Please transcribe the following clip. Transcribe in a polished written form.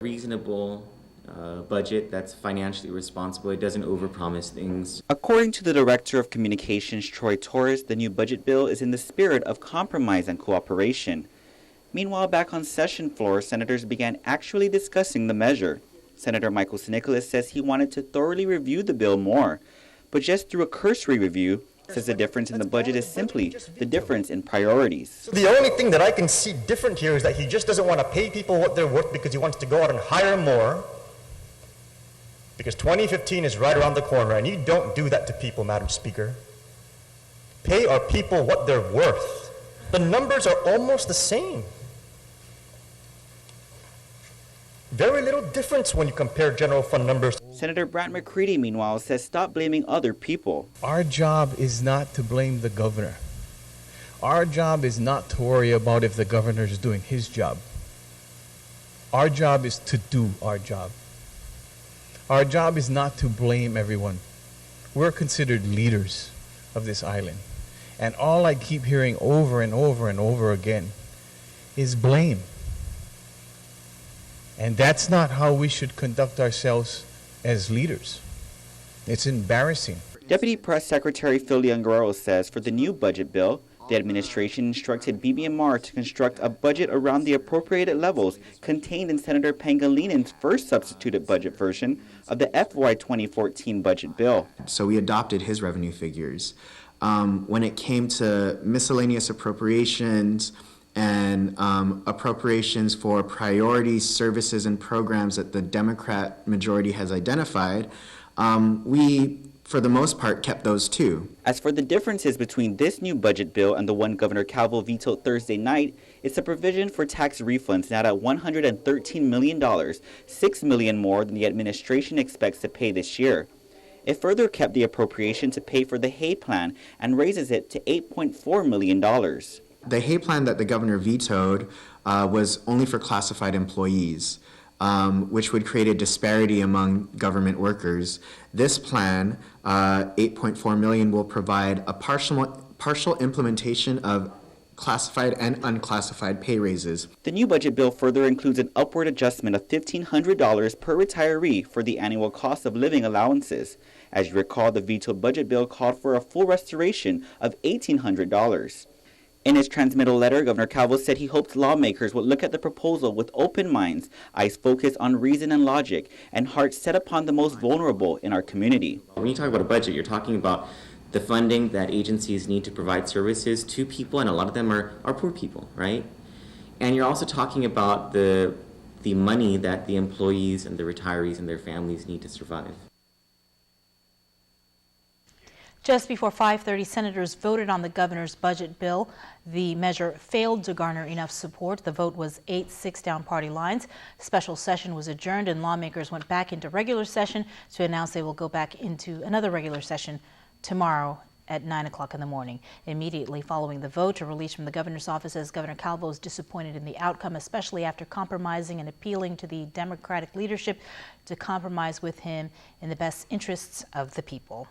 Reasonable budget that's financially responsible. It doesn't overpromise things. According to the Director of Communications, Troy Torres, the new budget bill is in the spirit of compromise and cooperation. Meanwhile, back on session floor, senators began actually discussing the measure. Senator Michael Nicholas says he wanted to thoroughly review the bill more, but just through a cursory review, says the difference in the budget is simply the difference in priorities. So the only thing that I can see different here is that he just doesn't want to pay people what they're worth because he wants to go out and hire more, because 2015 is right around the corner, and you don't do that to people, Madam Speaker. Pay our people what they're worth. The numbers are almost the same. Very little difference when you compare general fund numbers. Senator Brant McCready, meanwhile, says stop blaming other people. Our job is not to blame the governor. Our job is not to worry about if the governor is doing his job. Our job is to do our job. Our job is not to blame everyone. We're considered leaders of this island. And all I keep hearing over and over and over again is blame. And that's not how we should conduct ourselves as leaders. It's embarrassing. Deputy Press Secretary Phil Guerrero says for the new budget bill, the administration instructed BBMR to construct a budget around the appropriated levels contained in Senator Pangalinan's first substituted budget version of the FY 2014 budget bill. So we adopted his revenue figures. When it came to miscellaneous appropriations and appropriations for priorities, services, and programs that the Democrat majority has identified, we, for the most part, kept those too. As for the differences between this new budget bill and the one Governor Calvo vetoed Thursday night, it's a provision for tax refunds now at $113 million, $6 million more than the administration expects to pay this year. It further kept the appropriation to pay for the Hay Plan and raises it to $8.4 million. The Hay Plan that the governor vetoed was only for classified employees, which would create a disparity among government workers. This plan, $8.4 million, will provide a partial implementation of classified and unclassified pay raises. The new budget bill further includes an upward adjustment of $1,500 per retiree for the annual cost of living allowances. As you recall, the vetoed budget bill called for a full restoration of $1,800. In his transmittal letter, Governor Calvo said he hoped lawmakers would look at the proposal with open minds, eyes focused on reason and logic, and hearts set upon the most vulnerable in our community. When you talk about a budget, you're talking about the funding that agencies need to provide services to people, and a lot of them are poor people, right? And you're also talking about the money that the employees and the retirees and their families need to survive. Just before 5:30, senators voted on the governor's budget bill. The measure failed to garner enough support. The vote was 8-6 down party lines. Special session was adjourned and lawmakers went back into regular session to announce they will go back into another regular session tomorrow at 9 o'clock in the morning. Immediately following the vote, a release from the governor's office says Governor Calvo is disappointed in the outcome, especially after compromising and appealing to the Democratic leadership to compromise with him in the best interests of the people.